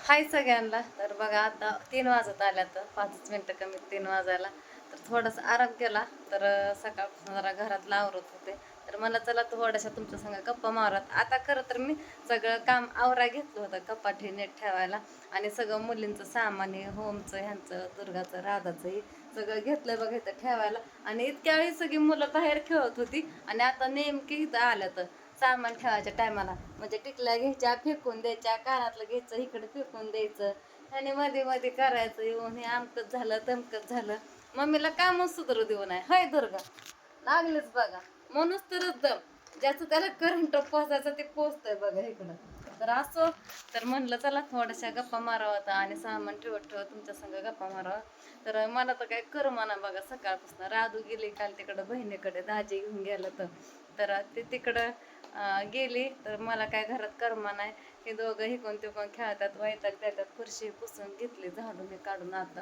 हाय सगळ्यांना. तर बघा आता 3 वाजत आल्या, तर 5 मिनिटं कमी 3 वाजायला. तर थोडासा आराम केला. तर सकाळपासून जरा घरातलं आवरत होते. तर मला चला थोड्याशा तुमच्या संग गप्पा मारत. आता खरं तर मी सगळं काम आवरा घेतलं होतं, कपाट हे नीट ठेवायला. आणि सगळं मुलींचं सामान हे होमचं ह्यांचं दुर्गाचं राधाचं हे सगळं घेतलं बघा इथं ठेवायला. आणि इतक्या वेळी सगळी मुलं बाहेर खेळत होती आणि आता नेमकी इथं आल्या. तर सामान ठेवायच्या टायमाला म्हणजे टिकल्या घ्यायच्या फेकून द्यायच्या, कानातलं घ्यायचं इकडे फेकून द्यायचं आणि मध्ये मध्ये करायचं येऊन हे अमकत झालं तमकत झालं. मम्मीला कामच सुधरू देऊ नाही. हाय दुर्गा लागलेच बघा. म्हणूनच तर दम ज्याचं त्याला करंट पोचायचं ते पोचतंय बघा इकडं. तर असो, तर म्हणलं चला थोड्याशा गप्पा मारावं आता आणि सामान ठेवत ठेवत तुमच्या संग गप्पा मारावं. तर मला तर काय कर म्हणा बघा. सकाळपासून राधू गेली काल तिकडं बहिणीकडे, दाजी घेऊन गेलं. तर ते तिकडं गेली. तर मला काय घरात कर्मा नाही. हे दोघं हिकून तिकून खेळतात, वैताग देतात. फरशी पुसून घेतली झाडून हे काढून आता.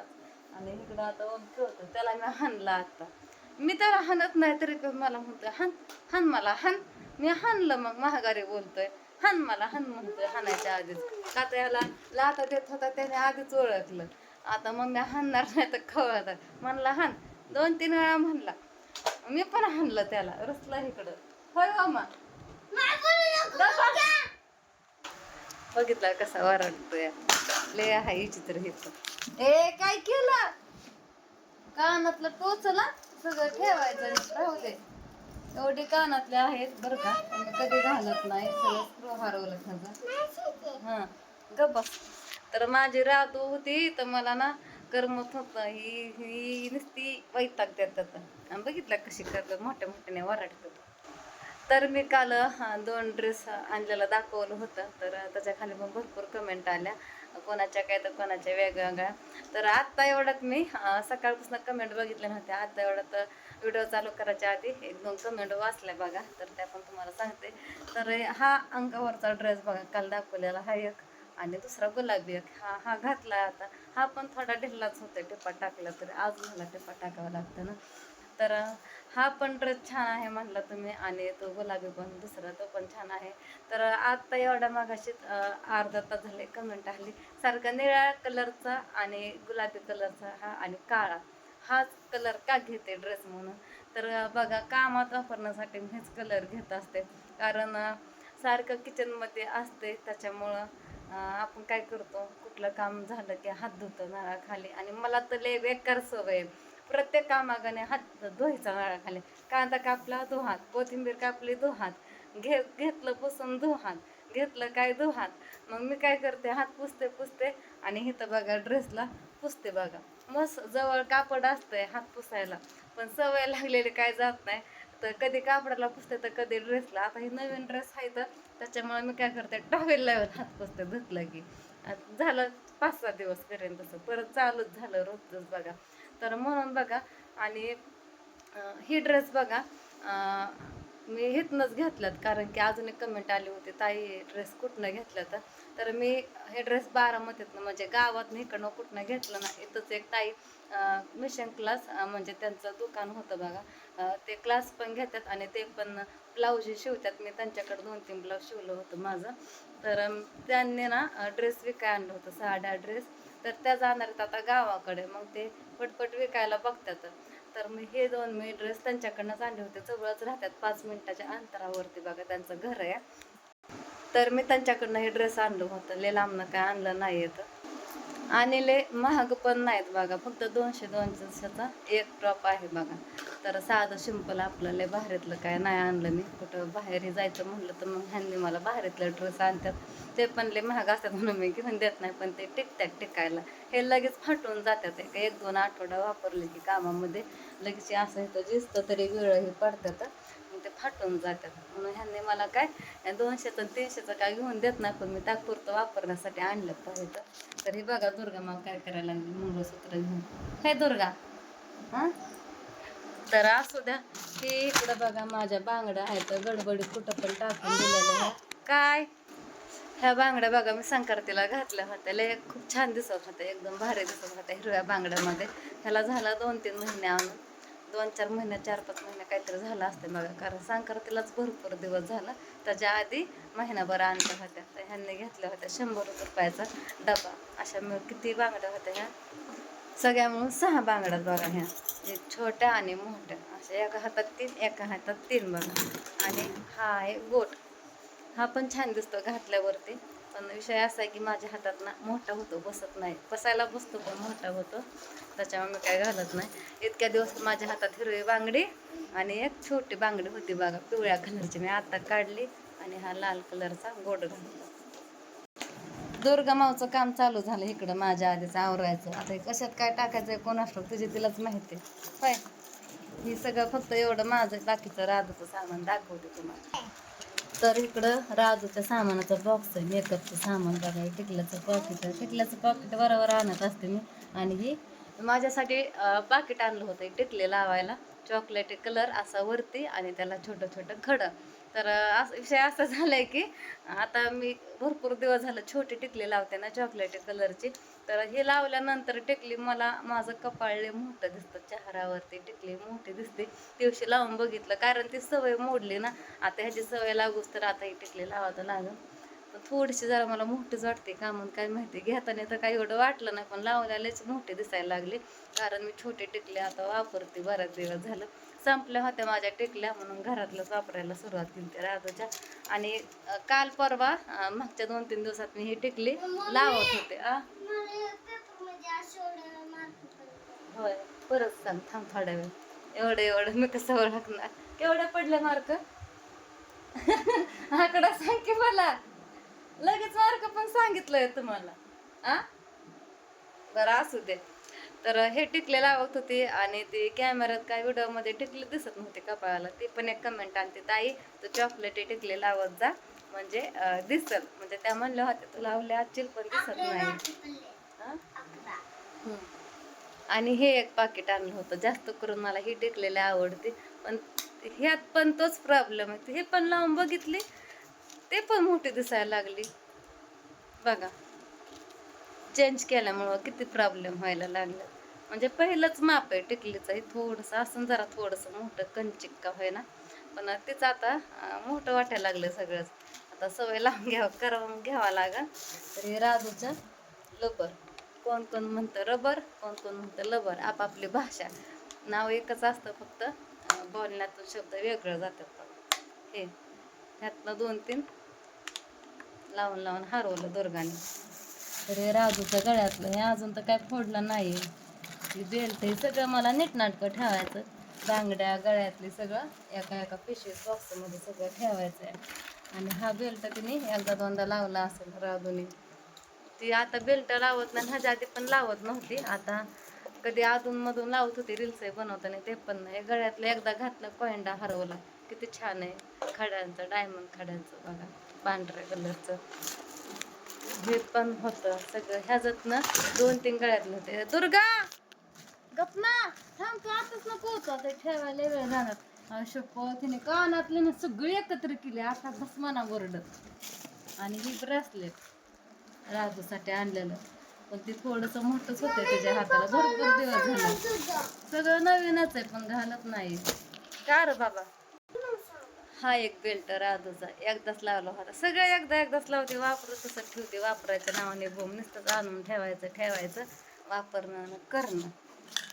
आणि इकडं आता ओम खेळतो, त्याला मी हाणला आता. मी त्याला हाणत नाही तरी पण मला म्हणतोय हान हान मला हान. मी हाणलं मग महागारी बोलतोय. हान मला हान म्हणतोय हाणायच्या आधीच. का तर याला लाथा देत होता त्याने आधीच ओळखलं. आता मग मी हाणणार नाही तर खवळत म्हणला हान. 2-3 वेळा म्हणला. मी पण हाणलं त्याला, रसला इकडं. होय मामा. बघितलं कसा वरडतोय. लय आहे विचित्र हे पण. ए काय केलं? कानातलं टोचला सगळं ठेवायचं राहू दे. एवढी कानातले आहेत बरं का, मी कधी घालत नाही. सगळं स्क्रू हरवलं माझं. हा गप बस. तर माझी राधू होती तर मला ना करमत होत. ही नुसती वैताग देतात. आणि बघितलं कशी करतात, मोठ्या मोठ्याने वरडतात. तर मी काल 2 ड्रेस आणलेला दाखवलं होतं. तर त्याच्या खाली मग भरपूर कमेंट आल्या, कोणाच्या काय तर कोणाच्या वेगवेगळ्या. तर आत्ता एवढ्यात मी सकाळपासून कमेंट बघितल्या नव्हत्या. आत्ता एवढ्यात व्हिडिओ चालू करायच्या आधी 1-2 कमेंट वाचल्या बघा. तर त्या पण तुम्हाला सांगते. तर हा अंगावरचा ड्रेस बघा काल दाखवलेला हा एक, आणि दुसरा गुलाबी एक. हा हा घातला आता. हा पण थोडा ढिल्लाच होता, टिपा टाकला तरी आज मला टिपा टाकावा लागतं ना. तर हा पण ड्रेस छान आहे म्हणला तुम्ही, आणि तो गुलाबी पण दुसरा तो पण छान आहे. तर आत्ता एवढ्या मागाशीच अर्धा तास झाले कमेंट आली सारखा निळ्या कलरचा आणि गुलाबी कलरचा हा आणि काळा हाच कलर का घेते ड्रेस म्हणून. तर बघा कामात वापरण्यासाठी मी हेच कलर घेत असते. कारण सारखं किचनमध्ये असते त्याच्यामुळं आपण काय करतो, कुठलं काम झालं की हात धुतो नळाखाली. आणि मला तर लय बेकार सवय आहे. प्रत्येक कामागाने हात धुवायचा नळाखाली. कांदा कापला धुहात, कोथिंबीर कापली धुहात, घेतलं पुसून धुहात, घेतलं काय धुहात. मग मी काय करते, हात पुसते पुसते आणि इथं बघा ड्रेसला पुसते बघा. मस्त जवळ कापड असतंय हात पुसायला, पण सवय लागलेली काय जात नाही. तर कधी कापडाला पुसते तर कधी ड्रेसला. आता ही नवीन ड्रेस आहे तर त्याच्यामुळे मी काय करते, टॉवेल लावून हात पुसते धुतलं की. झालं 5-6 दिवस करेन तसं, परत चालूच झालं रोजच बघा. तर म्हणून बघा. आणि ही ड्रेस बघा मी इथनंच घेतल्यात. कारण की अजून एक कमेंट आली होती, ताई ड्रेस कुठनं घेतलं. तर मी हे ड्रेस बारामतीतनं म्हणजे गावातनं इकडनं कुठनं घेतलं ना. इथंच एक ताई मिशन क्लास म्हणजे त्यांचं दुकान होतं बघा. ते क्लास पण घेतात आणि ते पण ब्लाऊज शिवतात. मी त्यांच्याकडे 2-3 ब्लाऊज शिवलं होतं माझं. तर त्यांनी ना ड्रेस विकाय आणलं होतं, साड्या ड्रेस. तर त्या जाणार आहेत आता गावाकडे, मग ते पटपट विकायला बघतात. तर मी हे 2 मी ड्रेस त्यांच्याकडनंच आणले होते. जवळच राहतात, 5 मिनिटाच्या अंतरावरती बघा त्यांचं घर आहे. तर मी त्यांच्याकडनं हे ड्रेस आणलं होतं, लय लांबनं काय आणलं नाही येतं. आणि लय महाग पण नाहीत बघा, फक्त 200-200चा एक टॉप आहे बघा. तर साधं सिंपल आपलं, लय बाहेरीतलं काय नाही आणलं मी. कुठं बाहेरही जायचं म्हणलं तर मग ह्यांनी मला बाहेरीतलं ड्रेस आणतात. ते पण लय महाग असतात म्हणून मी घेऊन देत नाही, पण ते टिकतात टिकायला. हे लगेच फाटून जातात. 1-2 आठवडा वापरले की कामामध्ये लगेच असं इथं जिस्त तरी वेळही पडतात, मग ते फाटून जातात. म्हणून ह्यांनी मला काय 200-300चं काय घेऊन देत नाही, पण मी तात्पुरतं वापरण्यासाठी आणलं पाहिजे. तर हे बघा दुर्गा मग काय करायला लागली मंगळसूत्र घेऊन. हे दुर्गा हां. तर असू द्या. हे इकडं बघा माझ्या बांगड्या आहेत गडबडीत कुठं पण टाकून दिलेल्या ह्या. काय ह्या बांगड्या बघा मी संक्रांतीला घातल्या होत्या, लय खूप छान दिसत होत्या, एकदम भारी दिसत होत्या हिरव्या बांगड्यामध्ये. ह्याला झाला 2-3 महिने आणून. 2-4 महिने 4-5 महिने काहीतरी झालं असते बघा, कारण संक्रांतीलाच भरपूर दिवस झाला. त्याच्या आधी महिनाभर आणल्या होत्या, तर ह्यांनी घेतल्या होत्या 100 रुपयाचा डबा. अशा मिळून किती बांगड्या होत्या ह्या, सगळ्या मिळून 6 बांगड्यात बघा. ह्या एक छोट्या आणि मोठ्या अशा, एका हातात 3 एका हातात 3 बघा. आणि हा आहे गोट, हा पण छान दिसतो घातल्यावरती. पण विषय असा आहे की माझ्या हातात ना मोठा होतो, बसत नाही. बसायला बसतो पण मोठा होतो, त्याच्यामुळे मी काय घालत नाही. इतक्या दिवस माझ्या हातात हिरवी बांगडी आणि एक छोटी बांगडी होती बघा, पिवळ्या कलरची, मी आता काढली. आणि हा लाल कलरचा गोट घातला. दुर्गा माऊचं काम चालू झालं इकडं माझ्या आधीच आवरायचं. आता हे कशात काय टाकायचं आहे कोण असतो, तुझी तिलाच माहिती होय. ही सगळं फक्त एवढं माझं, बाकीचं राधूचं सामान दाखवते तुम्हाला. तर इकडं राजूच्या सामानाचा बॉक्स आहे, मेकअपचं सामान बघा. टिकल्याचं पॉकेट बरोबर आणत असते मी. आणि ही माझ्यासाठी पाकिट आणलं होतं टिकले लावायला, चॉकलेटी कलर असा वरती आणि त्याला छोटं छोटं खडं. तर विषय असा झालाय की आता मी भरपूर दिवस झालं छोटी टिकली लावते ना चॉकलेटी कलरची. तर हे लावल्यानंतर टिकली मला, माझं कपाळले मोठं दिसतं, चेहऱ्यावरती टिकली मोठी दिसते. दिवशी लावून बघितलं, कारण ती सवय मोडली ना. आता ह्याची सवय लागूच तर आता ही टिकली लावायला लागेल. पण थोडीशी जरा मला मोठीच वाटते का म्हणून काय माहिती. घेताना तर काही एवढं वाटलं नाही, पण लावल्यालाच मोठी दिसायला लागली. कारण मी छोटे टिकले आता वापरते, बऱ्याच दिवस झालं. संपल्या होत्या माझ्या टिकल्या, म्हणून घरातलंच वापरायला सुरुवात केली त्या राधूच्या. आणि काल परवा मागच्या 2-3 दिवसात मी ही टिकली लावत होते. होय, परत सांग, थांब थोड्या वेळ. एवढं मी कसं ओळखणार, केवढे पडले मार्क? आकडा सांग की मला, लगेच मार्क पण सांगितलंय तुम्हाला. बरं असू दे. तर हे टिकले लावत होते आणि ते कॅमेऱ्यात काय व्हिडिओमध्ये टिकले दिसत नव्हते कपाळाला. ते पण एक कमेंट आणते, ताई तू चॉकलेटी टिकले लावत जा, म्हणजे दिसल. म्हणजे त्या म्हणल्या होत्या तू लावले आजची पण दिसत नाही. आणि हे एक पाकिट आणलं होतं. जास्त करून मला ही टिकलेली आवडते, पण ह्यात पण तोच प्रॉब्लेम आहे. हे पण लावून बघितली, ते पण मोठी दिसायला लागली बघा. चेंज केल्यामुळं किती प्रॉब्लेम व्हायला लागलं. म्हणजे पहिलंच माप आहे टिकलीचं, हे थोडंसं असं जरा थोडंसं मोठं कंचिक का होईना, पण तिचं आता मोठं वाटायला लागलं सगळंच. आता सवय लावून घ्यावा लागेल. तर हे राजूचं लबर, कोण कोण म्हणतं रबर, कोण कोण म्हणतं लबर, आपापली भाषा. नाव एकच असतं, फक्त बोलण्यातून शब्द वेगळं जातात. हे ह्यातनं 2-3 लावून लावून हरवलं दुर्गाने. तर हे राजूच्या गळ्यातलं हे अजून तर काय फोडलं नाही. हे बेल्ट हे सगळं मला नीटनाटकं ठेवायचं. बांगड्या गळ्यातली सगळं एका एका पिशवी बॉक्समध्ये सगळं ठेवायचं आहे. आणि हा बेल्ट तिने 1-2दा लावला असेल राधूने. ती आता बेल्ट लावत नाही, ह्याच्या आधी पण लावत नव्हती. आता कधी अधूनमधून लावत होती रील्स बनवताना, ते पण नाही. गळ्यातलं एकदा घातलं, कोयंडा हरवला. किती छान आहे खड्यांचं, डायमंड खड्यांचं बघा, पांढऱ्या कलरचं. हे पण होतं सगळं ह्याच्यातनं 2-3 गळ्यातलं होते. दुर्गा गपना थांब, तू आताच नको होतं ते ठेवायला वेळ जाणार. शपथ तिने कानातले ना सगळी एकत्र केली, आता भस्माना ओरडत. आणि ही ब्रेसलेट राजूसाठी आणलेलं, पण ते थोडंसं मोठंच होतं त्याच्या हाताला. भरपूर दिवस झाला, सगळं नवीनच आहे पण घालत नाही. का रे बाबा? हा एक बेल्ट राधूचा एकदाच लावला होता. सगळं एकदाच लावते, वापरत तसं ठेवते. वापरायच्या नावाने बोम नुसतंच आणून ठेवायचं वापरणं करणं.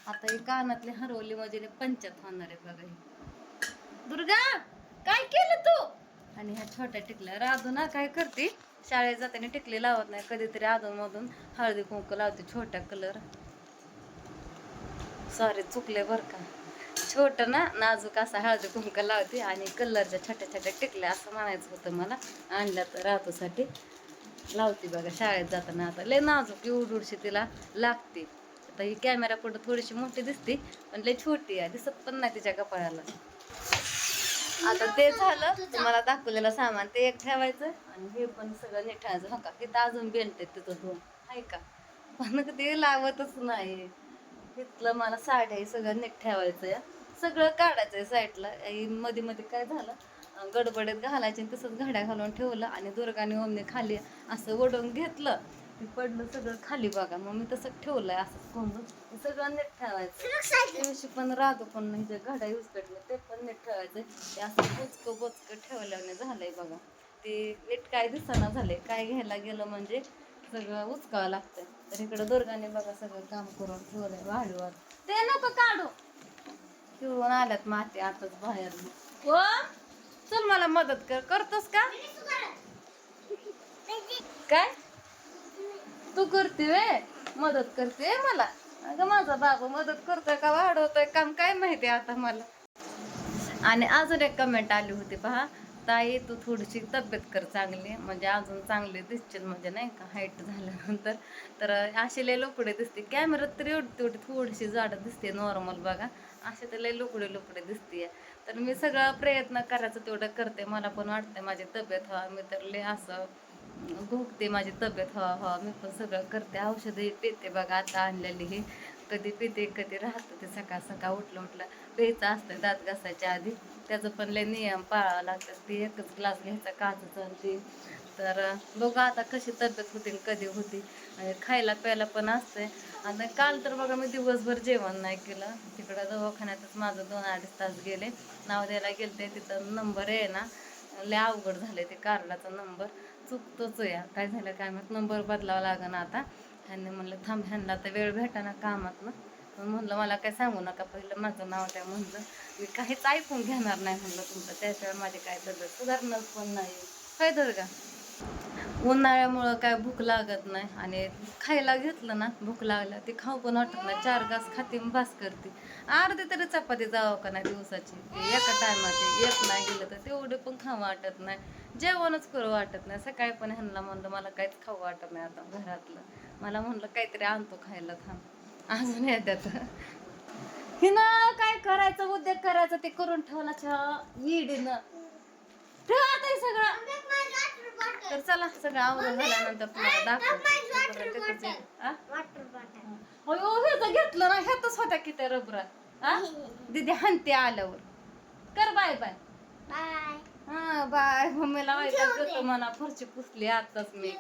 आता ही कानातली हरवली म्हणजे पंचायत होणार आहे बघा. ही दुर्गा काय केलं तू? आणि ह्या छोट्या टिकल्या राधू ना काय करते, शाळेत जाताना टिकली लावत नाही, कधीतरी अधूनमधून हळदी कुंकू लावते छोट्या कलर. सॉरी चुकले बरं का, छोटं ना नाजूक असा हळदी कुंकू लावते. आणि कलरच्या छोट्या छोट्या टिकल्या असं म्हणायचं होतं मला. आणल्या तर राधूसाठी लावते बघा शाळेत जाताना. आता लय नाजूक एवढूशी तिला लागते. आता ही कॅमेरा पुढं थोडीशी मोठी दिसते, पण लय छोटी आहे, दिसत पण नाही तिच्या कपाळाला. आता ते झालं, तुम्हाला दाखवलेलं सामान ते एक ठेवायचं. आणि हे पण सगळं नीट ठेवायचं. हो का, तिथं अजून बेल्ट आहे तिथं 2 आहे का, पण ते लावतच नाही. तिथलं मला साड्या सगळं नीट ठेवायचं या, सगळं काढायचं आहे साईडला. मध्ये मध्ये काय झालं, गडबडीत घालायचे तसंच घड्या घालून ठेवलं. आणि दुर्गाने ओमने खाली असं ओढून घेतलं, ते पडलं सगळं खाली बघा. मग मी तसं ठेवलंय असं कोंबून. सगळं नीट ठेवायचं. दिवशी पण राहतो पण नाही जे घडा यूज करते ते पण नीट ठेवायचं. ते असं बोचकं बोचकं ठेवल्याने झालंय बघा. ते नीट काय दिसना झालंय. काय घ्यायला गेलं म्हणजे सगळं उचकावं लागतं. तर इकडं दुर्गाने बघा सगळं काम करून ठेवलंय वाढीवर. ते नको काढू. ठेवून आल्यात माती आताच बाहेर. हो चल मला मदत कर. करतोस का काय तू करते वे मदत करते मला. अगं माझा बाबू मदत करतोय का वाढवतोय काम काय माहिती आता मला. आणि अजून एक कमेंट आली होती पहा. ताई तू थोडीशी तब्येत कर चांगली म्हणजे अजून चांगली दिसतील म्हणजे नाही का हाईट झाल्यानंतर. तर असे लय लुकडे दिसते कॅमेरात तर एवढी तेवढी थोडीशी जाडं दिसते नॉर्मल बघा. असे तर लय लुकडे लुकडे दिसते. तर मी सगळं प्रयत्न करायचं तेवढं करते. मला पण वाटतं माझी तब्येत व्हा. मी तर लय असं भोगते माझी तब्येत व्हा मी पण सगळं करते. औषधं पिते बघा आता आणलेली हे. कधी पिते कधी राहतं ते सकाळ सकाळ उठलं प्यायचं असतं दात घासायच्या आधी. त्याचं पण लय नियम पाळावं लागतात. ते एकच ग्लास घ्यायचा काचेचा ते. तर बघा आता कशी तब्येत होती कधी होती. आणि खायला प्यायला पण असते. आणि काल तर बघा मी दिवसभर जेवण नाही केलं. तिकडं दवाखान्यातच माझं 2-2.5 तास गेले. नाव द्यायला गेलते तिथं नंबर आहे ना लय अवघड झाले ते कार्डाचा नंबर चुकतोच या. काय झालं काय माहित नंबर बदलावा लागेल आता. ह्यांनी म्हणलं थांब ह्यांना तर वेळ भेटाना कामात ना. म्हणलं मला काय सांगू नका पहिलं माझं नाव द्या म्हणलं. मी काहीच ऐकून घेणार नाही म्हणलं तुमचं. त्याशिवाय माझी काय तब्येत सुधारणार पण नाही. काय तर का उन्हाळ्यामुळं काय भूक लागत नाही. आणि खायला घेतलं ना भूक लागल्या ते खाऊ पण वाटत नाही. 4 घास खाते भास करते. अर्धी तरी चपाती जावं का नाही दिवसाची एका टायमाची. एक नाही गेलं तर तेवढे पण खाऊ वाटत नाही. जेवणच करू वाटत नाही. सकाळी पण ह्यांना म्हणलं मला काहीच खाऊ वाटत नाही आता घरातलं. मला म्हणलं काहीतरी आणतो खायला थांब अजून येतात. हिनं काय करायचं उद्योग करायचं ते करून ठेवण्याच्या इडीनं ठेव आता हे सगळं. तर चला सगळं आवरून झाल्यानंतर तुम्हाला दाखवते. ह्याचं घेतलं ना ह्यातच होत्या की त्या रबरा. दिदी हनते आल्यावर कर बाय बाय. हा बाय मम्मीला वाईट म्हणा फरची पुसली आताच मी.